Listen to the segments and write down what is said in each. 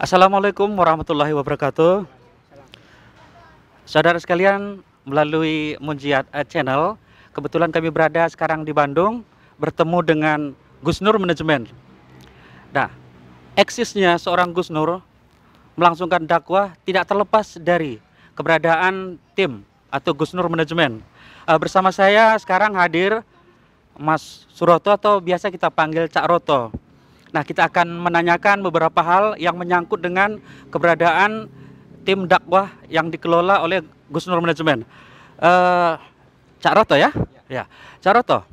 Assalamualaikum warahmatullahi wabarakatuh. Saudara sekalian, melalui Munjiat Channel, kebetulan kami berada sekarang di Bandung, bertemu dengan Gus Nur Manajemen. Nah, eksisnya seorang Gus Nur melangsungkan dakwah tidak terlepas dari keberadaan tim atau Gus Nur Manajemen. Bersama saya sekarang hadir Mas Suroto atau biasa kita panggil Cak Roto. Nah, kita akan menanyakan beberapa hal yang menyangkut dengan keberadaan tim dakwah yang dikelola oleh Gus Nur Manajemen. Cak Roto ya? Ya, Cak Roto.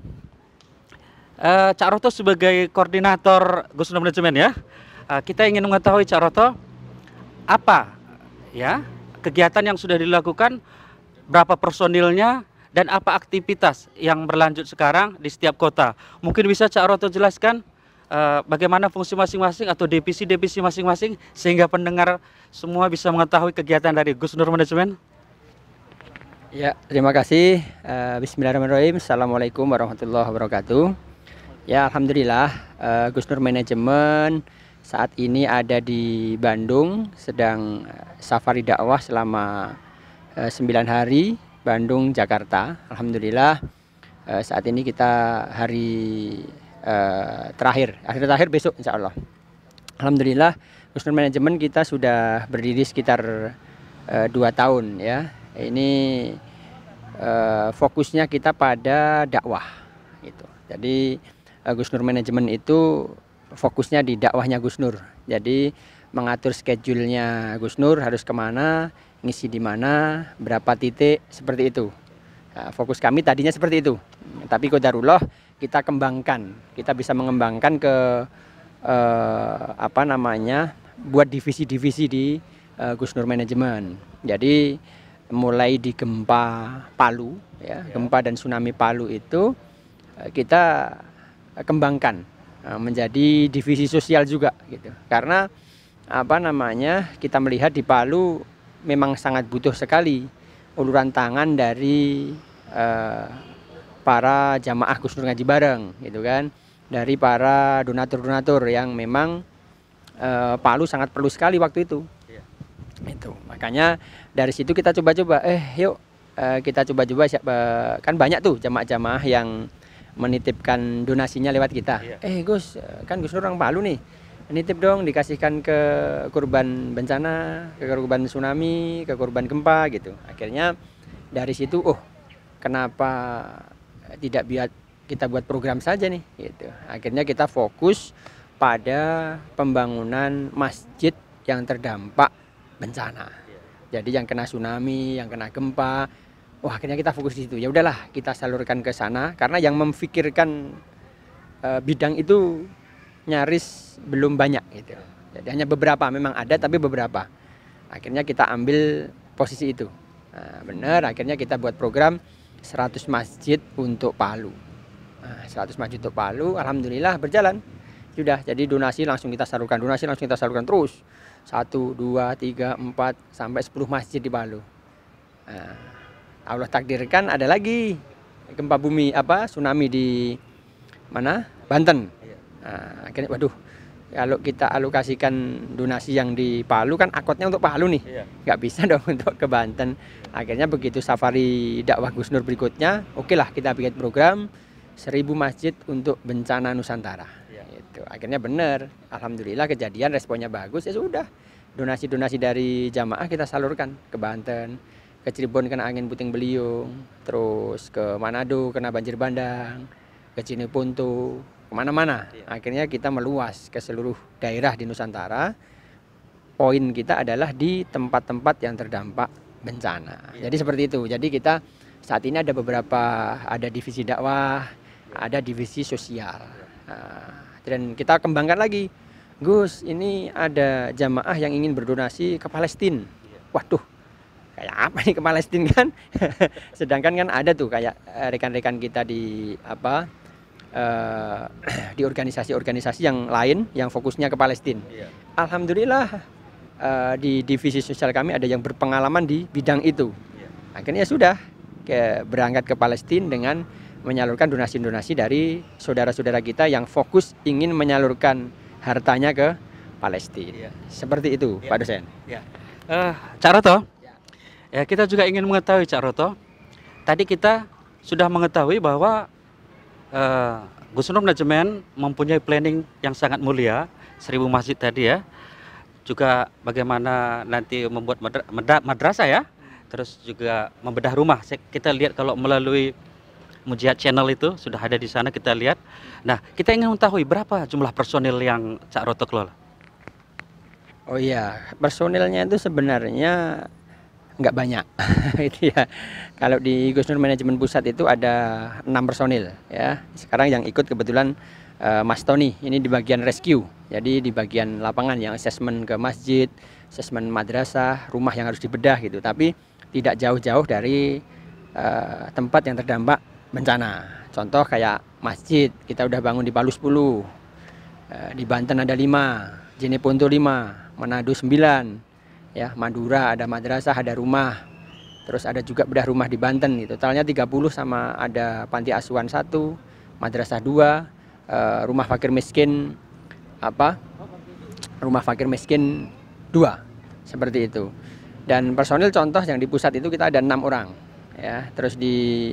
Cak Roto sebagai koordinator Gus Nur Manajemen ya. Kita ingin mengetahui Cak Roto apa ya kegiatan yang sudah dilakukan, berapa personilnya, dan apa aktivitas yang berlanjut sekarang di setiap kota. Mungkin bisa Cak Roto jelaskan bagaimana fungsi masing-masing atau divisi-divisi masing-masing sehingga pendengar semua bisa mengetahui kegiatan dari Gus Nur Manajemen. Ya, terima kasih. Bismillahirrahmanirrahim. Assalamualaikum warahmatullahi wabarakatuh. Ya, alhamdulillah Gus Nur Manajemen saat ini ada di Bandung, sedang safari dakwah selama 9 hari, Bandung, Jakarta. Alhamdulillah saat ini kita hari akhir terakhir besok insya Allah. Alhamdulillah Gus Nur Manajemen kita sudah berdiri sekitar 2 tahun ya. Ini fokusnya kita pada dakwah gitu. Jadi Gus Nur Manajemen itu fokusnya di dakwahnya Gus Nur. Jadi mengatur schedule-nya Gus Nur harus kemana, ngisi di mana, berapa titik, seperti itu. Nah, fokus kami tadinya seperti itu. Tapi qadarullah kita kembangkan, kita bisa mengembangkan ke buat divisi-divisi di Gus Nur Manajemen. Jadi mulai di gempa Palu, ya, gempa dan tsunami Palu itu kita kembangkan menjadi divisi sosial juga, gitu. Karena kita melihat di Palu memang sangat butuh sekali uluran tangan dari para jamaah Gus Nur ngaji bareng, gitu kan, dari para donatur-donatur yang memang Palu sangat perlu sekali waktu itu. Itu makanya dari situ kita coba-coba, yuk kita coba-coba, kan banyak tuh jamaah-jamaah yang menitipkan donasinya lewat kita. Gus, kan Gus Nur orang Palu nih, nitip dong, dikasihkan ke korban bencana, ke korban tsunami, ke korban gempa gitu. Akhirnya dari situ, kenapa tidak biar kita buat program saja nih gitu. Akhirnya kita fokus pada pembangunan masjid yang terdampak bencana. Jadi yang kena tsunami, yang kena gempa, akhirnya kita fokus di situ. Ya udahlah, kita salurkan ke sana karena yang memfikirkan bidang itu nyaris belum banyak gitu. Jadi hanya beberapa, memang ada tapi beberapa. Akhirnya kita ambil posisi itu. Nah, benar, akhirnya kita buat program 100 masjid untuk Palu. 100 masjid untuk Palu, alhamdulillah berjalan. Sudah, jadi donasi langsung kita salurkan, terus. 1, 2, 3, 4 sampai 10 masjid di Palu. Allah takdirkan ada lagi gempa bumi tsunami di mana? Banten. Akhirnya waduh, kalau kita alokasikan donasi yang di Palu kan akotnya untuk Palu nih, nggak bisa dong untuk ke Banten. Akhirnya begitu safari dakwah Gus Nur berikutnya, lah kita bikin program 1000 masjid untuk bencana Nusantara. Itu akhirnya benar, alhamdulillah kejadian, responnya bagus, ya sudah, donasi-donasi dari jamaah kita salurkan ke Banten, ke Cirebon kena angin puting beliung, terus ke Manado kena banjir bandang, ke Cineponto, kemana-mana. Akhirnya kita meluas ke seluruh daerah di Nusantara. Poin kita adalah di tempat-tempat yang terdampak bencana. Jadi seperti itu. Jadi kita saat ini ada divisi dakwah, ada divisi sosial. Dan kita kembangkan lagi. Gus, ini ada jamaah yang ingin berdonasi ke Palestina. Waduh, kayak apa nih ke Palestina kan? Sedangkan kan ada tuh kayak rekan-rekan kita di di organisasi-organisasi yang lain yang fokusnya ke Palestina. Alhamdulillah di divisi sosial kami ada yang berpengalaman di bidang itu. Akhirnya sudah berangkat ke Palestina dengan menyalurkan donasi-donasi dari saudara-saudara kita yang fokus ingin menyalurkan hartanya ke Palestina. Seperti itu, Pak dosen. Cak Roto, ya kita juga ingin mengetahui Cak Roto. Tadi kita sudah mengetahui bahwa Gus Nur Manajemen mempunyai planning yang sangat mulia, 1000 masjid tadi ya. Juga bagaimana nanti membuat madrasah ya. Terus juga membedah rumah. Kita lihat kalau melalui Mujiat Channel itu sudah ada di sana, kita lihat. Nah, kita ingin mengetahui berapa jumlah personil yang Cak Roto kelola. Oh iya, personilnya itu sebenarnya nggak banyak. Itu ya. Kalau di Gus Nur Manajemen Pusat itu ada 6 personil ya. Sekarang yang ikut kebetulan Mas Tony, ini di bagian rescue. Jadi di bagian lapangan yang asesmen ke masjid, asesmen madrasah, rumah yang harus dibedah gitu. Tapi tidak jauh-jauh dari tempat yang terdampak bencana. Contoh kayak masjid, kita udah bangun di Palu 10, di Banten ada 5, Jeneponto 5, Manado 9, ya, Madura ada madrasah, ada rumah. Terus ada juga bedah rumah di Banten, totalnya 30 sama ada panti asuhan 1, madrasah 2, rumah fakir miskin rumah fakir miskin 2, seperti itu. Dan personil contoh yang di pusat itu kita ada 6 orang ya. Terus di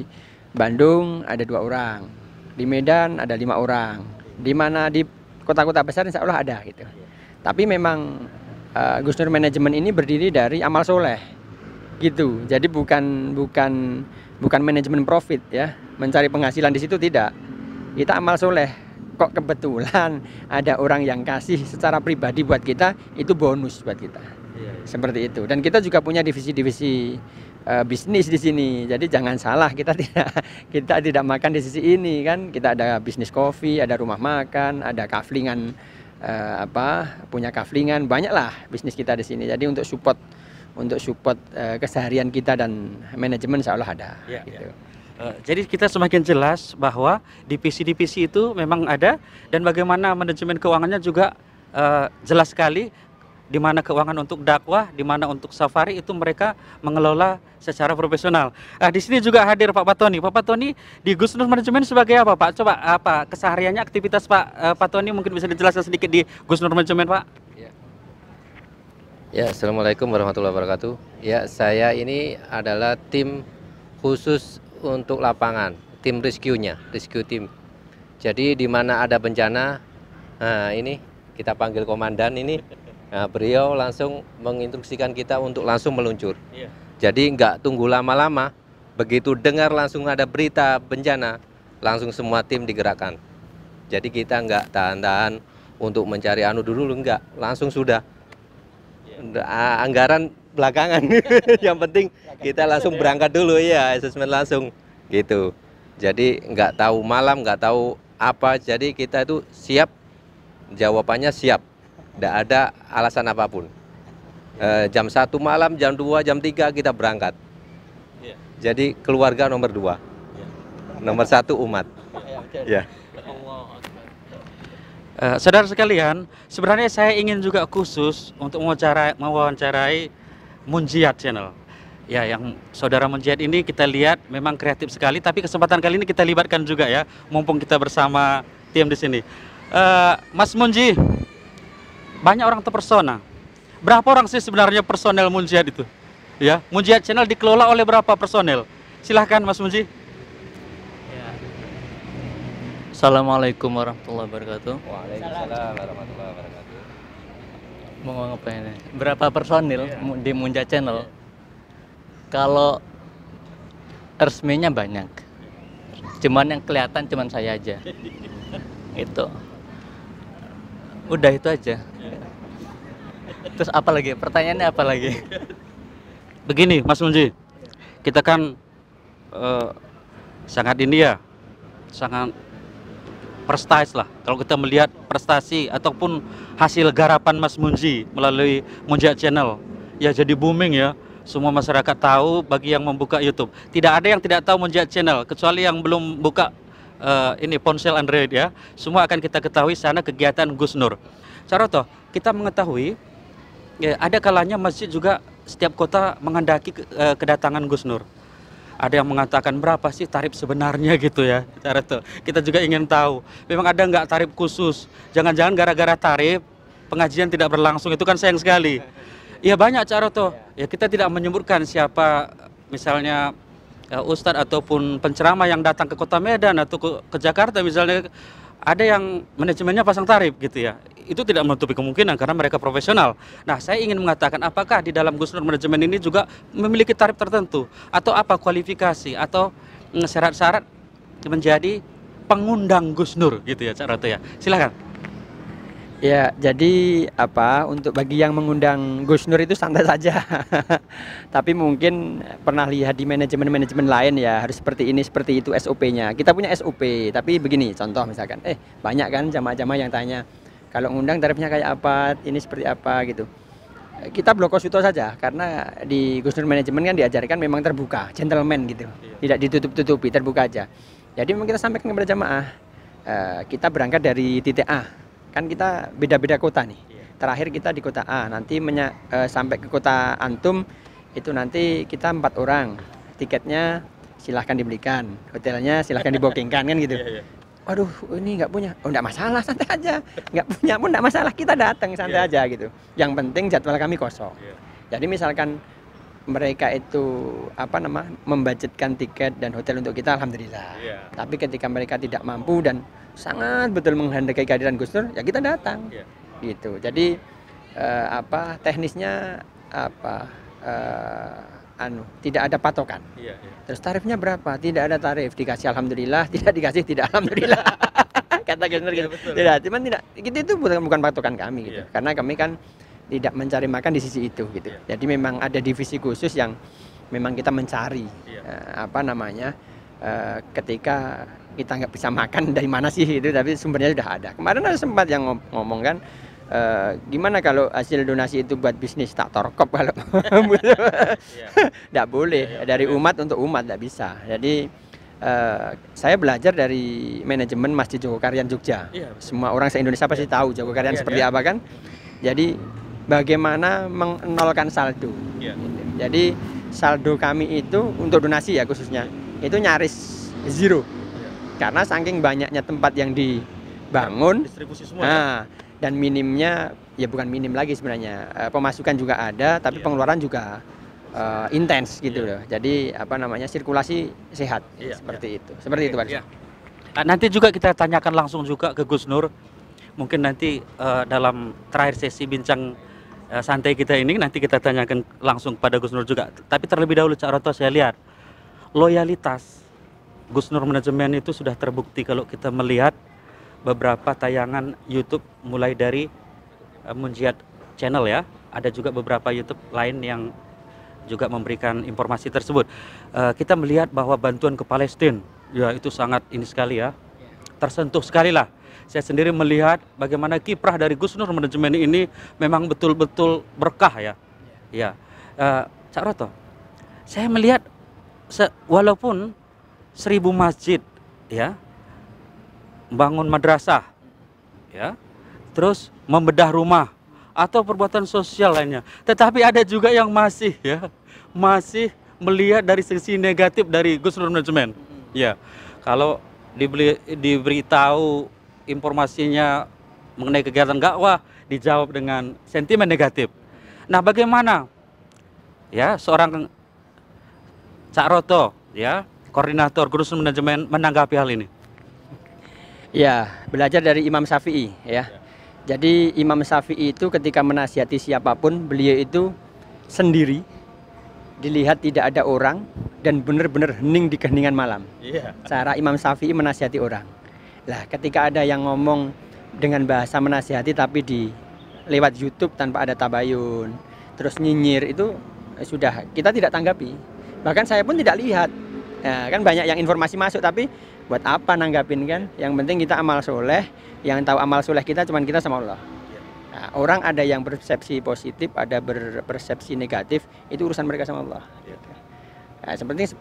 Bandung ada 2 orang, di Medan ada 5 orang, di mana di kota-kota besar insya Allah ada gitu. Tapi memang Gus Nur Manajemen ini berdiri dari amal soleh gitu. Jadi bukan manajemen profit ya, mencari penghasilan di situ tidak. Kita amal soleh. Kok kebetulan ada orang yang kasih secara pribadi buat kita, itu bonus buat kita. Seperti itu. Dan kita juga punya divisi-divisi bisnis di sini. Jadi jangan salah, kita tidak makan di sisi ini kan. Kita ada bisnis kopi, ada rumah makan, ada kaflingan punya kaflingan, banyaklah bisnis kita di sini. Jadi untuk support keseharian kita dan manajemen insya Allah ada. Gitu. Jadi kita semakin jelas bahwa divisi-divisi itu memang ada, dan bagaimana manajemen keuangannya juga jelas sekali, di mana keuangan untuk dakwah, di mana untuk safari itu mereka mengelola secara profesional. Di sini juga hadir Pak Patoni. Pak Patoni di Gus Nur Manajemen sebagai apa Pak? Coba kesehariannya, aktivitas Pak Patoni mungkin bisa dijelaskan sedikit di Gus Nur Manajemen Pak? Ya, Assalamualaikum warahmatullahi wabarakatuh. Ya, saya ini adalah tim khusus untuk lapangan, tim rescue-nya, rescue tim. Jadi di mana ada bencana, ini kita panggil komandan ini, beliau langsung menginstruksikan kita untuk langsung meluncur. Jadi nggak tunggu lama-lama, begitu dengar langsung ada berita bencana, langsung semua tim digerakkan. Jadi kita nggak tahan-tahan untuk mencari dulu, nggak, langsung sudah. Anggaran belakangan. Yang penting kita langsung berangkat dulu ya, asesmen langsung gitu. Jadi nggak tahu malam, nggak tahu apa, jadi kita itu siap, jawabannya siap, nggak ada alasan apapun. Jam 1 malam, jam 2, jam 3 kita berangkat. Jadi keluarga nomor 2, nomor 1 umat. Ya. Saudara sekalian, sebenarnya saya ingin juga khusus untuk mewawancarai Mujiat Channel. Ya, yang saudara Mujiat ini kita lihat memang kreatif sekali, tapi kesempatan kali ini kita libatkan juga ya, mumpung kita bersama tim di sini. Mas Munji, banyak orang terpersona. Berapa orang sih sebenarnya personel Mujiat itu? Ya, Mujiat Channel dikelola oleh berapa personel? Silahkan Mas Munji. Assalamualaikum warahmatullahi wabarakatuh. Waalaikumsalam warahmatullahi wabarakatuh. Mau ngapain ini? Berapa personil di Mujiat Channel? Kalau resminya banyak, cuman yang kelihatan cuman saya aja. Itu. Udah itu aja. Terus apa lagi? Pertanyaannya apa lagi? Begini Mas Munji, kita kan sangat ini ya, sangat prestasi lah. Kalau kita melihat prestasi ataupun hasil garapan Mas Munji melalui Mujiat Channel, ya jadi booming ya. Semua masyarakat tahu bagi yang membuka YouTube. Tidak ada yang tidak tahu Mujiat Channel, kecuali yang belum buka ini ponsel Android ya. Semua akan kita ketahui sana kegiatan Gus Nur. Caroto, kita mengetahui ya, ada kalanya masjid juga setiap kota menghendaki kedatangan Gus Nur. Ada yang mengatakan berapa sih tarif sebenarnya gitu ya, Caroto. Kita juga ingin tahu. Memang ada nggak tarif khusus? Jangan-jangan gara-gara tarif pengajian tidak berlangsung, itu kan sayang sekali. Ya banyak cara tuh. Ya kita tidak menyebutkan siapa misalnya ustadz ataupun penceramah yang datang ke Kota Medan atau ke Jakarta misalnya, ada yang manajemennya pasang tarif gitu ya. Itu tidak menutupi kemungkinan karena mereka profesional. Nah, saya ingin mengatakan apakah di dalam Gus Nur manajemen ini juga memiliki tarif tertentu atau apa kualifikasi atau syarat-syarat menjadi pengundang Gus Nur gitu ya Cak Roto ya. Silakan. Ya, jadi apa, untuk bagi yang mengundang Gus Nur itu santai saja. Tapi mungkin pernah lihat di manajemen-manajemen lain ya, harus seperti ini, seperti itu SOP-nya. Kita punya SOP, tapi begini, contoh misalkan, banyak kan jamaah-jamaah yang tanya, kalau ngundang tarifnya kayak apa, ini seperti apa gitu. Kita bloko suto saja, karena di Gus Nur manajemen kan diajarkan memang terbuka, gentleman gitu. Tidak ditutup-tutupi, terbuka aja. Jadi memang kita sampaikan kepada jamaah, kita berangkat dari titik A. Kan kita beda-beda kota nih. Terakhir kita di kota A, nanti sampai ke kota Antum itu nanti kita 4 orang. Tiketnya silahkan dibelikan, hotelnya silahkan dibokingkan kan gitu. Waduh, ini nggak punya. Oh, nggak masalah, santai aja. Nggak punya pun nggak masalah, kita datang santai aja gitu. Yang penting jadwal kami kosong. Jadi misalkan mereka itu membudgetkan tiket dan hotel untuk kita, alhamdulillah. Tapi ketika mereka tidak mampu dan sangat betul menghendaki kehadiran Gus Nur, ya kita datang. Gitu. Jadi teknisnya tidak ada patokan. Terus tarifnya berapa? Tidak ada tarif, dikasih alhamdulillah, tidak dikasih tidak alhamdulillah. Kata Gus Nur gitu. Tidak, cuman tidak, itu bukan patokan kami gitu. Karena kami kan tidak mencari makan di sisi itu gitu. Jadi memang ada divisi khusus yang memang kita mencari ketika kita nggak bisa makan dari mana sih itu, tapi sumbernya sudah ada. Kemarin ada sempat yang ngomong kan, gimana kalau hasil donasi itu buat bisnis, tak torkop kalau tidak boleh, dari umat untuk umat tidak bisa. Jadi saya belajar dari manajemen Masjid Jogokaryan Jogja. Semua orang se-Indonesia pasti tahu Jogokaryan seperti apa kan. Jadi bagaimana menolkan saldo. Jadi saldo kami itu untuk donasi ya khususnya itu nyaris zero. Karena saking banyaknya tempat yang dibangun, distribusi semua. Dan minimnya, ya bukan minim lagi sebenarnya, pemasukan juga ada, tapi pengeluaran juga intens gitu loh. Jadi sirkulasi sehat seperti itu. Seperti itu Pak. Nanti juga kita tanyakan langsung juga ke Gus Nur. Mungkin nanti dalam terakhir sesi bincang santai kita ini nanti kita tanyakan langsung pada Gus Nur juga. Tapi terlebih dahulu Cak Roto, saya lihat loyalitas Gus Nur manajemen itu sudah terbukti kalau kita melihat beberapa tayangan YouTube mulai dari Munjiat channel ya. Ada juga beberapa YouTube lain yang juga memberikan informasi tersebut. Kita melihat bahwa bantuan ke Palestina ya itu sangat ini sekali ya. Tersentuh sekali lah. Saya sendiri melihat bagaimana kiprah dari Gus Nur manajemen ini memang betul-betul berkah ya. Ya. Cak Roto, saya melihat walaupun 1000 masjid ya, bangun madrasah ya, terus membedah rumah atau perbuatan sosial lainnya, tetapi ada juga yang masih melihat dari sisi negatif dari Gus Nur manajemen ya. Kalau diberitahu informasinya mengenai kegiatan dakwah, dijawab dengan sentimen negatif. Nah, bagaimana ya seorang Cak Roto ya, koordinator Gus Nur manajemen menanggapi hal ini? Ya, belajar dari Imam Syafi'i ya. Jadi Imam Syafi'i itu ketika menasihati siapapun, beliau itu sendiri, dilihat tidak ada orang, dan benar-benar hening di keheningan malam. Cara Imam Syafi'i menasihati orang. Lah, ketika ada yang ngomong dengan bahasa menasihati tapi lewat YouTube tanpa ada tabayun, terus nyinyir, itu sudah kita tidak tanggapi. Bahkan saya pun tidak lihat. Ya, kan banyak yang informasi masuk, tapi buat apa nanggapin kan? Yang penting kita amal soleh, yang tahu amal soleh kita cuman kita sama Allah. Nah, orang ada yang persepsi positif, ada berpersepsi negatif, itu urusan mereka sama Allah. Nah,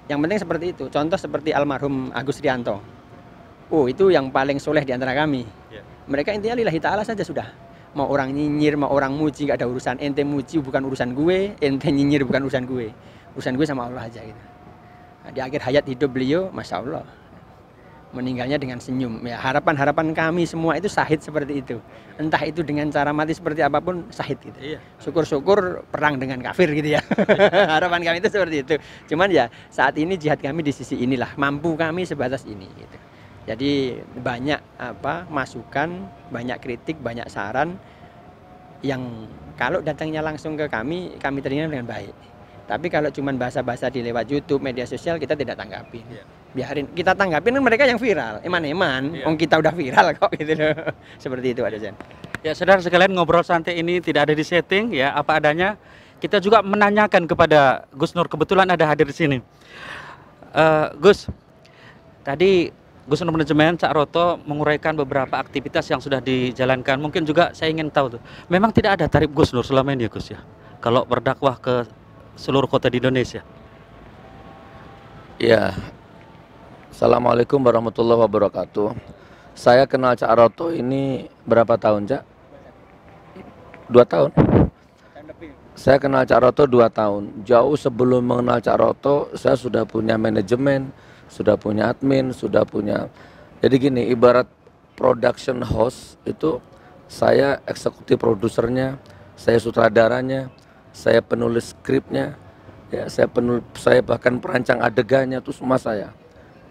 yang penting seperti itu. Contoh seperti almarhum Agus Rianto. Oh, itu yang paling soleh di antara kami. Mereka intinya lillahi ta'ala saja sudah. Mau orang nyinyir, mau orang muji, gak ada urusan. Ente muji bukan urusan gue, ente nyinyir bukan urusan gue. Urusan gue sama Allah aja gitu. Nah, di akhir hayat hidup beliau, Masya Allah, meninggalnya dengan senyum. Ya, harapan-harapan kami semua itu syahid seperti itu. Entah itu dengan cara mati seperti apapun, syahid gitu. Iya. Syukur-syukur perang dengan kafir gitu ya. Harapan kami itu seperti itu. Cuman ya saat ini jihad kami di sisi inilah, mampu kami sebatas ini gitu. Jadi banyak masukan, banyak kritik, banyak saran yang kalau datangnya langsung ke kami terima dengan baik. Tapi kalau cuma bahasa-bahasa di lewat YouTube, media sosial, kita tidak tanggapin. Iya. Biarin, kita tanggapin kan mereka yang viral. Eman-eman, Iya. kita udah viral kok gitu loh. Seperti itu Pak Dosen. Ya, saudara sekalian, ngobrol santai ini tidak ada di setting ya, apa adanya. Kita juga menanyakan kepada Gus Nur, kebetulan ada hadir di sini. Gus, tadi Gus Nur Manajemen Cak Roto menguraikan beberapa aktivitas yang sudah dijalankan. Mungkin juga saya ingin tahu tuh, memang tidak ada tarif Gus Nur selama ini ya Gus ya, kalau berdakwah ke seluruh kota di Indonesia. Ya, Assalamualaikum warahmatullahi wabarakatuh. Saya kenal Cak Roto ini berapa tahun, Cak? 2 tahun. Saya kenal Cak Roto 2 tahun. Jauh sebelum mengenal Cak Roto, saya sudah punya manajemen, sudah punya admin, sudah punya. Jadi gini, ibarat production house itu saya eksekutif produsernya, saya sutradaranya, saya penulis skripnya, ya saya bahkan perancang adegannya itu semua saya.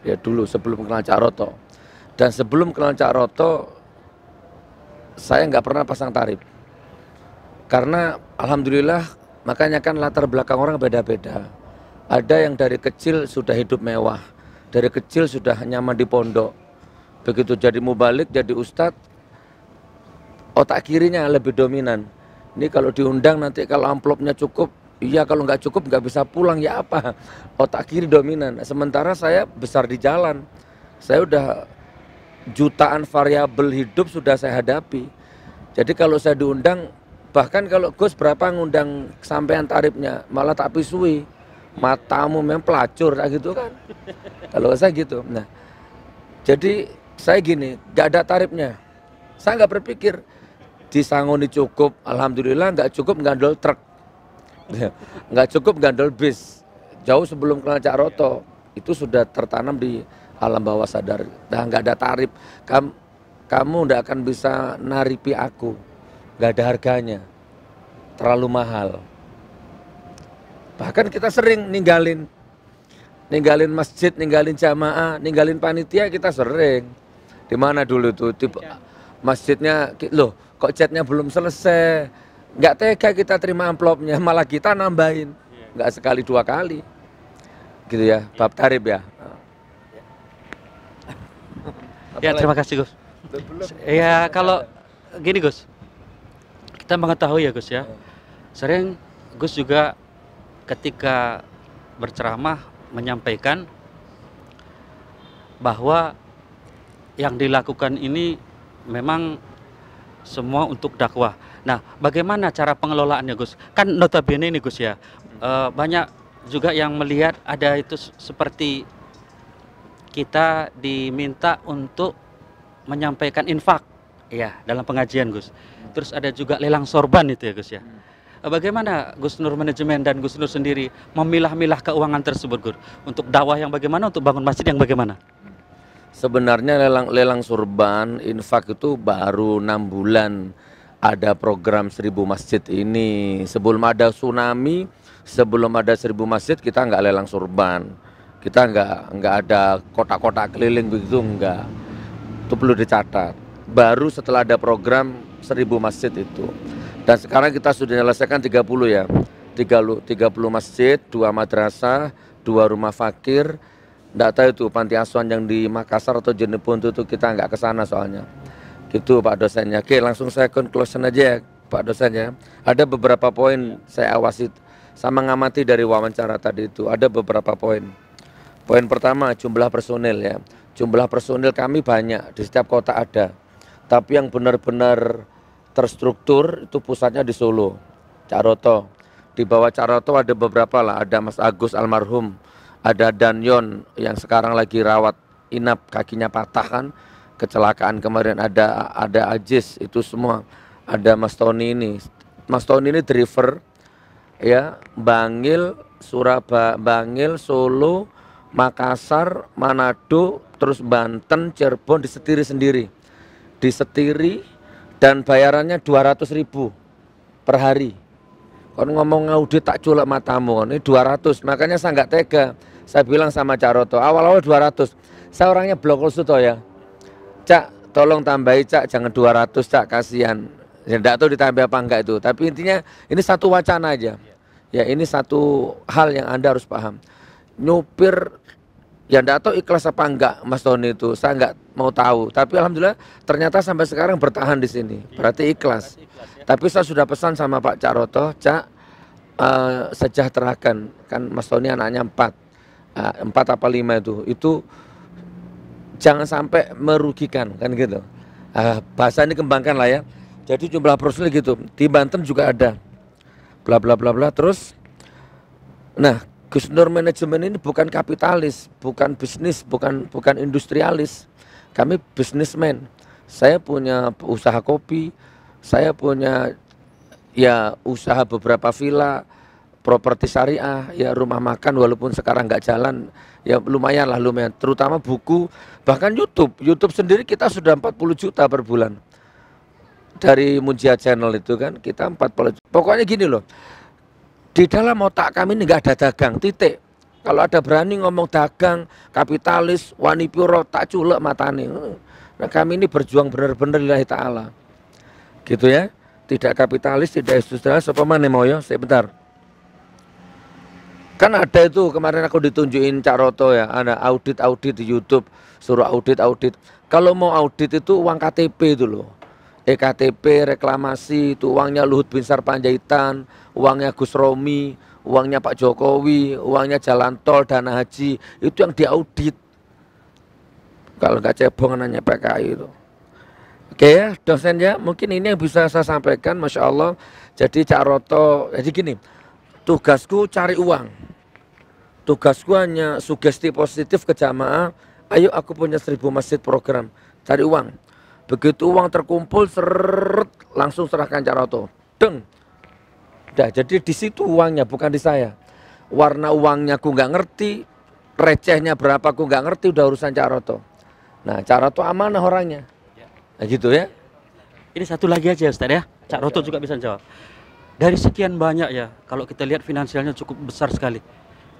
Ya dulu sebelum kenal Cak Roto. Dan sebelum kenal Cak Roto, saya nggak pernah pasang tarif. Karena alhamdulillah, makanya kan latar belakang orang beda-beda. Ada yang dari kecil sudah hidup mewah, dari kecil sudah nyaman di pondok. Begitu jadi mubalik, jadi ustadz, otak kirinya lebih dominan. Ini kalau diundang nanti kalau amplopnya cukup, iya, kalau nggak cukup nggak bisa pulang, ya apa? Otak kiri dominan. Sementara saya besar di jalan. Saya udah jutaan variabel hidup sudah saya hadapi. Jadi kalau saya diundang, bahkan kalau Gus berapa ngundang sampean tarifnya, malah tak pisui. Matamu memang pelacur, gitu kan. Kalau saya gitu. Nah, jadi saya gini, nggak ada tarifnya. Saya nggak berpikir disangoni cukup, alhamdulillah. Nggak cukup gandol truk, nggak cukup gandol bis. Jauh sebelum kenal Cak Roto itu sudah tertanam di alam bawah sadar. Nah, nggak ada tarif. Kamu nggak akan bisa naripi aku, nggak ada harganya, terlalu mahal. Bahkan kita sering ninggalin masjid, ninggalin jamaah, ninggalin panitia, kita sering. Di mana dulu tuh masjidnya, loh kok catnya belum selesai, nggak tega kita terima amplopnya, malah kita nambahin, nggak sekali 2 kali, gitu ya, bab tarif ya. Ya, terima kasih Gus. Ya, kalau gini Gus, kita mengetahui ya Gus ya, sering Gus juga ketika berceramah menyampaikan bahwa yang dilakukan ini memang semua untuk dakwah. Nah, bagaimana cara pengelolaannya Gus? Kan notabene ini Gus ya, banyak juga yang melihat ada itu seperti kita diminta untuk menyampaikan infak ya dalam pengajian Gus. Terus ada juga lelang sorban itu ya Gus ya. Bagaimana Gus Nur Manajemen dan Gus Nur sendiri memilah-milah keuangan tersebut Gus? Untuk dakwah yang bagaimana, untuk bangun masjid yang bagaimana? Sebenarnya lelang surban infak itu baru 6 bulan ada program 1000 masjid ini. Sebelum ada tsunami, sebelum ada 1000 masjid kita nggak lelang surban. Kita nggak ada kotak-kotak keliling begitu, nggak. Itu perlu dicatat. Baru setelah ada program 1000 masjid itu. Dan sekarang kita sudah menyelesaikan 30 ya. 30 masjid, 2 madrasah, 2 rumah fakir. Nggak tahu itu panti asuhan yang di Makassar atau Jeneponto itu kita nggak ke sana soalnya. Gitu Pak dosennya. Oke, langsung saya conclusion aja ya Pak dosennya. Ada beberapa poin saya awasi sama ngamati dari wawancara tadi itu. Ada beberapa poin. Poin pertama, jumlah personil ya. Jumlah personil kami banyak, di setiap kota ada. Tapi yang benar-benar terstruktur itu pusatnya di Solo, Cak Roto. Di bawah Cak Roto ada beberapa lah, ada Mas Agus almarhum, ada Danyon yang sekarang lagi rawat inap, kakinya patah kan, kecelakaan kemarin, ada Ajis, itu semua. Ada Mas Tony ini. Mas Tony ini driver ya, Bangil, Surabaya, Bangil, Solo, Makassar, Manado, terus Banten, Cirebon disetiri sendiri. Disetiri dan bayarannya 200.000 per hari. Kon ngomong audit tak culek matamu, ini 200. Makanya saya nggak tega. Saya bilang sama Cak Roto, awal-awal 200. Saya orangnya blok khusus toh ya. Cak, tolong tambahi Cak, jangan 200 Cak, kasihan. Ya enggak tahu ditambah apa enggak itu. Tapi intinya ini satu wacana aja. Ya ini satu hal yang Anda harus paham. Nyupir ya enggak tahu ikhlas apa enggak Mas Tony itu, saya enggak mau tahu. Tapi alhamdulillah ternyata sampai sekarang bertahan di sini. Berarti ikhlas. Tapi saya sudah pesan sama Pak Cak Roto, Cak, sejahterakan. Kan Mas Tony anaknya 4 apa 5 itu jangan sampai merugikan kan gitu. Bahasa ini kembangkan lah ya. Jadi jumlah personil gitu. Di Banten juga ada. Bla bla bla bla terus. Nah, Gus Nur manajemen ini bukan kapitalis, bukan bisnis, bukan industrialis. Kami bisnismen. Saya punya usaha kopi, saya punya ya usaha beberapa villa, properti syariah, ya rumah makan walaupun sekarang nggak jalan, ya lumayan lah lumayan. Terutama buku, bahkan YouTube sendiri kita sudah 40 juta per bulan. Dari Munjiat Channel itu kan kita 40 juta. Pokoknya gini loh. Di dalam otak kami ini nggak ada dagang, titik. Kalau ada berani ngomong dagang, kapitalis, wani puro, tak culek matane. Nah kami ini berjuang benar-benar lillahi ta'ala. Gitu ya. Tidak kapitalis, tidak industrialis, apa mana mau ya? Sebentar. Kan ada itu kemarin aku ditunjukin Cak Roto ya, ada audit di YouTube, suruh audit. Kalau mau audit itu uang KTP itu loh. EKTP, reklamasi, itu uangnya Luhut Binsar Panjaitan, uangnya Gus Romi, uangnya Pak Jokowi, uangnya jalan tol, dana haji, itu yang diaudit. Kalau nggak cebong nanya PKI itu. Oke ya, dosen ya, mungkin ini yang bisa saya sampaikan, Masya Allah. Jadi Cak Roto, jadi gini, tugasku cari uang. Tugasku hanya sugesti positif ke jamaah, ayo aku punya 1000 masjid program, cari uang. Begitu uang terkumpul, seret, langsung serahkan Cak Roto. Deng. Udah, jadi di situ uangnya, bukan di saya. Warna uangnya aku nggak ngerti, recehnya berapa aku nggak ngerti, udah urusan Cak Roto. Nah, Cak Roto amanah orangnya. Nah gitu ya. Ini satu lagi aja Ustaz ya. Cak Roto juga bisa jawab. Dari sekian banyak ya, kalau kita lihat finansialnya cukup besar sekali.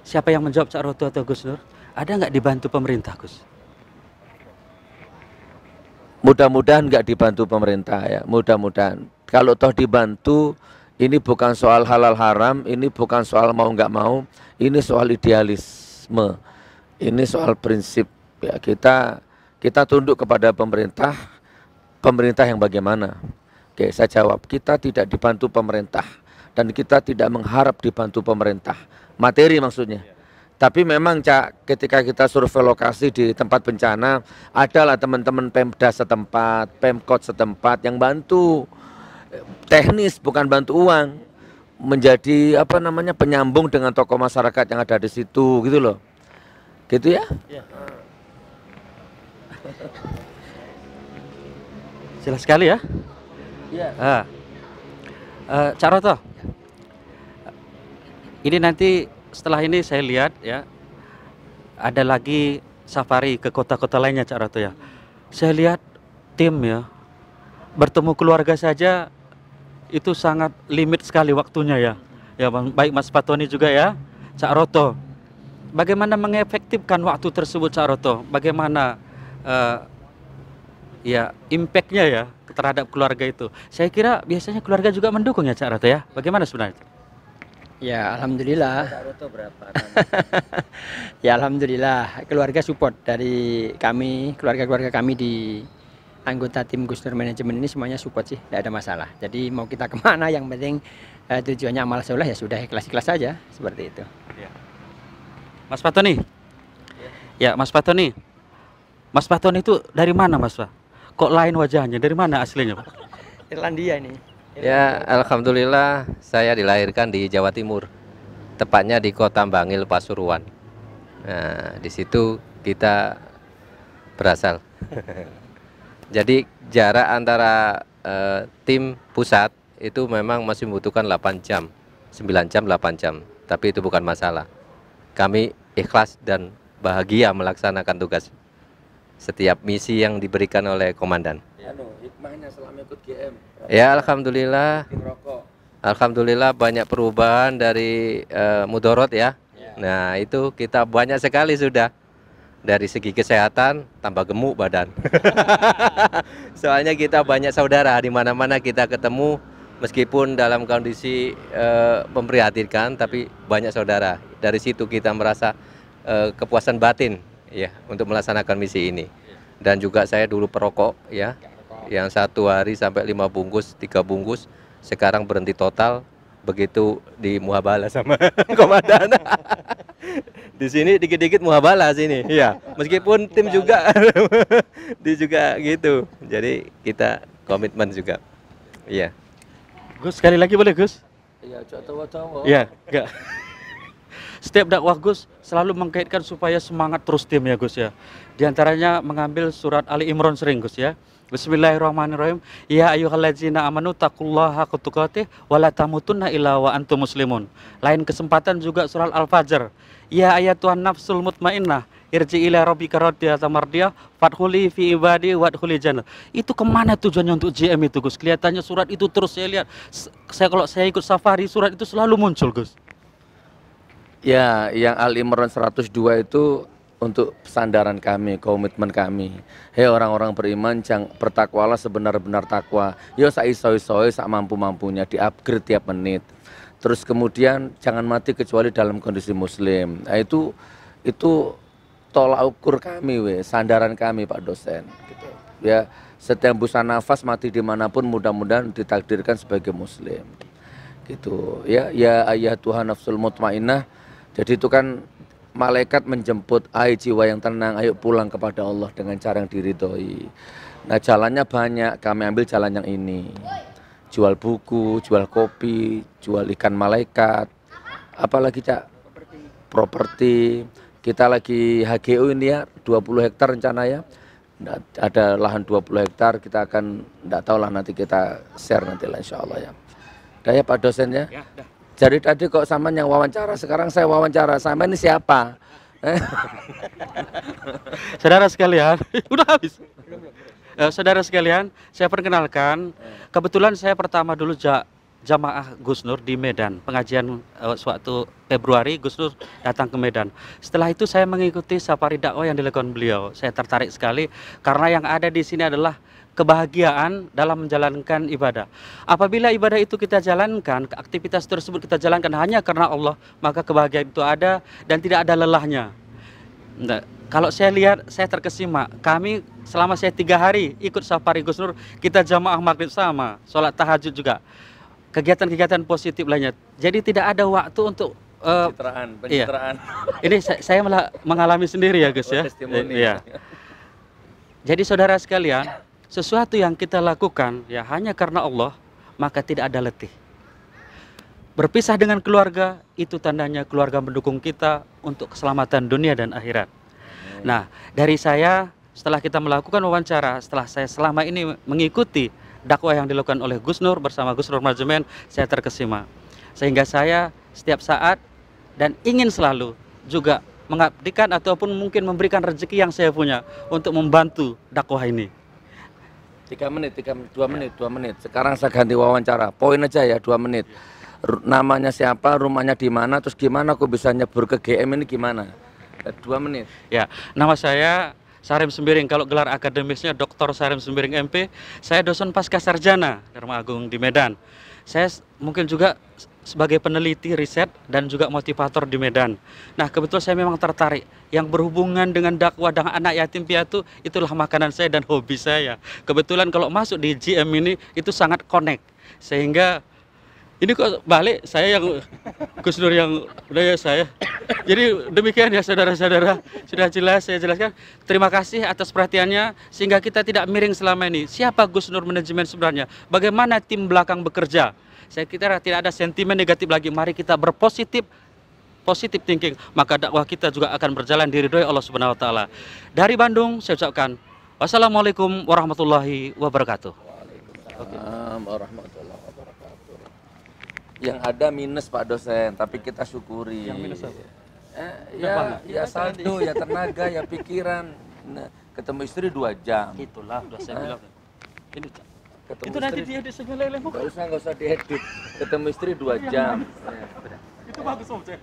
Siapa yang menjawab, Cak Roto atau Gus Nur? Ada nggak dibantu pemerintah, Gus? Mudah-mudahan nggak dibantu pemerintah ya, mudah-mudahan. Kalau toh dibantu, ini bukan soal halal haram, ini bukan soal mau nggak mau, ini soal idealisme, ini soal prinsip. Ya kita tunduk kepada pemerintah yang bagaimana? Oke, saya jawab, kita tidak dibantu pemerintah dan kita tidak mengharap dibantu pemerintah. Materi maksudnya. Tapi memang Cak, ketika kita survei lokasi di tempat bencana, adalah teman-teman Pemda setempat, Pemkot setempat yang bantu teknis, bukan bantu uang, menjadi apa namanya penyambung dengan tokoh masyarakat yang ada di situ, gitu loh. Gitu ya? Jelas sekali ya. Cak Roto, ini nanti setelah ini saya lihat ya, ada lagi safari ke kota-kota lainnya Cak Roto ya. Saya lihat tim ya, bertemu keluarga saja itu sangat limit sekali waktunya ya. Ya baik Mas Fatoni juga ya, Cak Roto. Bagaimana mengefektifkan waktu tersebut Cak Roto? Bagaimana ya impactnya ya terhadap keluarga itu? Saya kira biasanya keluarga juga mendukung ya Cak Roto ya. Bagaimana sebenarnya? Ya alhamdulillah. Ya alhamdulillah keluarga support dari kami, keluarga kami di anggota tim Gus Nur Manajemen ini semuanya support sih, tidak ada masalah. Jadi mau kita kemana yang penting tujuannya amal soleh ya sudah ikhlas-ikhlas saja seperti itu. Mas Fatoni, ya Mas Fatoni, Mas Fatoni itu dari mana Mas Pak? Kok lain wajahnya? Dari mana aslinya Pak? Irlandia ini. Ya, alhamdulillah saya dilahirkan di Jawa Timur, tepatnya di Kota Bangil, Pasuruan. Nah, di situ kita berasal. Jadi jarak antara tim pusat itu memang masih membutuhkan 8 jam, 9 jam, 8 jam. Tapi itu bukan masalah. Kami ikhlas dan bahagia melaksanakan tugas setiap misi yang diberikan oleh komandan. Hikmahnya selama ikut GM. Ya, alhamdulillah. Rokok. Alhamdulillah banyak perubahan dari mudorot ya. Nah, itu kita banyak sekali sudah. Dari segi kesehatan tambah gemuk badan. Soalnya kita banyak saudara di mana-mana kita ketemu, meskipun dalam kondisi memprihatinkan, tapi banyak saudara. Dari situ kita merasa kepuasan batin ya untuk melaksanakan misi ini. Dan juga saya dulu perokok ya, yang 1 hari sampai 5 bungkus, 3 bungkus, sekarang berhenti total begitu di muhabalah sama komandan. Di sini dikit-dikit muhabalah sini, ya. Meskipun tim juga, di juga gitu. Jadi kita komitmen juga, iya. Gus, sekali lagi boleh Gus? Iya, cowok-cowok. Iya, enggak. Setiap dakwah Gus selalu mengkaitkan supaya semangat terus tim ya Gus ya. Di antaranya mengambil surat Ali Imran sering Gus ya. Bismillahirrahmanirrahim. Ya ayyuhallazina amanu taqullaha haqqa tuqatih wa la tamutunna illa wa antum muslimun. Lain kesempatan juga surat Al-Fajr. Ya ayatuhan nafsul mutmainnah irji ila rabbika radiyatan mardiyah fadkhuli fi ibadi wadkhuli jannah. Itu kemana tujuannya untuk JM itu Gus? Kelihatannya surat itu terus saya lihat. Kalau saya ikut safari surat itu selalu muncul Gus. Ya, yang Al-Imran 102 itu untuk sandaran kami, komitmen kami. Hei orang-orang beriman, jangan bertakwalah sebenar-benar takwa. Yo saiso-isoi, sak mampu-mampunya, di-upgrade tiap menit. Terus kemudian jangan mati kecuali dalam kondisi muslim. Nah, itu tolak ukur kami, sandaran kami Pak dosen. Gitu. Ya, setiap busa nafas mati dimanapun mudah-mudahan ditakdirkan sebagai muslim. Gitu. Ya ayah Tuhan nafsul mutmainnah. Jadi itu kan malaikat menjemput, ai jiwa yang tenang, ayo pulang kepada Allah dengan cara yang diridhoi. Nah jalannya banyak, kami ambil jalan yang ini. Jual buku, jual kopi, jual ikan malaikat, apalagi Cak? Properti. Kita lagi HGU ini ya, 20 hektar rencana ya. Ada lahan 20 hektar, kita akan, enggak tahu lah nanti kita share nanti lah insya Allah ya. Udah ya Pak dosen ya? Ya dah. Jadi tadi kok sama yang wawancara, sekarang saya wawancara, sama ini siapa? Saudara sekalian, udah habis. Saudara sekalian, saya perkenalkan, kebetulan saya pertama dulu jamaah Gus Nur di Medan, pengajian suatu Februari Gus Nur datang ke Medan. Setelah itu saya mengikuti safari dakwah yang dilakukan beliau. Saya tertarik sekali karena yang ada di sini adalah kebahagiaan dalam menjalankan ibadah. Apabila ibadah itu kita jalankan, aktivitas tersebut kita jalankan hanya karena Allah, maka kebahagiaan itu ada dan tidak ada lelahnya. Nah, kalau saya lihat, saya terkesima. Kami selama saya 3 hari ikut safari Gus Nur, kita jamaah maghrib sama, sholat tahajud juga, kegiatan-kegiatan positif lainnya. Jadi tidak ada waktu untuk pencitraan. Iya. Ini saya malah mengalami sendiri ya Gus ya. Iya. Jadi saudara sekalian, sesuatu yang kita lakukan ya hanya karena Allah, maka tidak ada letih. Berpisah dengan keluarga, itu tandanya keluarga mendukung kita untuk keselamatan dunia dan akhirat. Nah, dari saya, setelah kita melakukan wawancara, setelah saya selama ini mengikuti dakwah yang dilakukan oleh Gus Nur bersama Gus Nur Manajemen, saya terkesima. Sehingga saya setiap saat dan ingin selalu juga mengabdikan ataupun mungkin memberikan rezeki yang saya punya untuk membantu dakwah ini. 2 menit. Sekarang saya ganti wawancara. Poin aja ya, 2 menit. Namanya siapa, rumahnya di mana, terus gimana aku bisa nyebur ke GM ini gimana? 2 menit. Ya, nama saya Sarim Sembiring. Kalau gelar akademisnya Dr. Sarim Sembiring MP. Saya dosen pasca sarjana Dharma Agung di Medan. Saya mungkin juga sebagai peneliti riset dan juga motivator di Medan. Nah, kebetulan saya memang tertarik yang berhubungan dengan dakwah dengan anak yatim piatu, itulah makanan saya dan hobi saya. Kebetulan kalau masuk di GM ini itu sangat connect. Sehingga ini kok balik saya yang Gus Nur yang udah ya saya. Jadi demikian ya saudara-saudara, sudah jelas saya jelaskan. Terima kasih atas perhatiannya sehingga kita tidak miring selama ini. Siapa Gus Nur Manajemen sebenarnya? Bagaimana tim belakang bekerja? Saya kira tidak ada sentimen negatif lagi. Mari kita berpositif thinking, maka dakwah kita juga akan berjalan diridhoi Allah Subhanahu wa taala. Dari Bandung saya ucapkan wassalamualaikum warahmatullahi wabarakatuh. Waalaikumsalam warahmatullahi wabarakatuh. Yang ada minus Pak dosen, tapi kita syukuri. Yang minus apa? Ya saldo, ya tenaga, ya pikiran. Nah, ketemu istri 2 jam. Itulah udah saya bilang. Ini Cak. Ketemu Itu nanti istri, dia disenyum lele. nggak usah diedit. Ketemu istri 2 jam. Itu bagus Om Cek.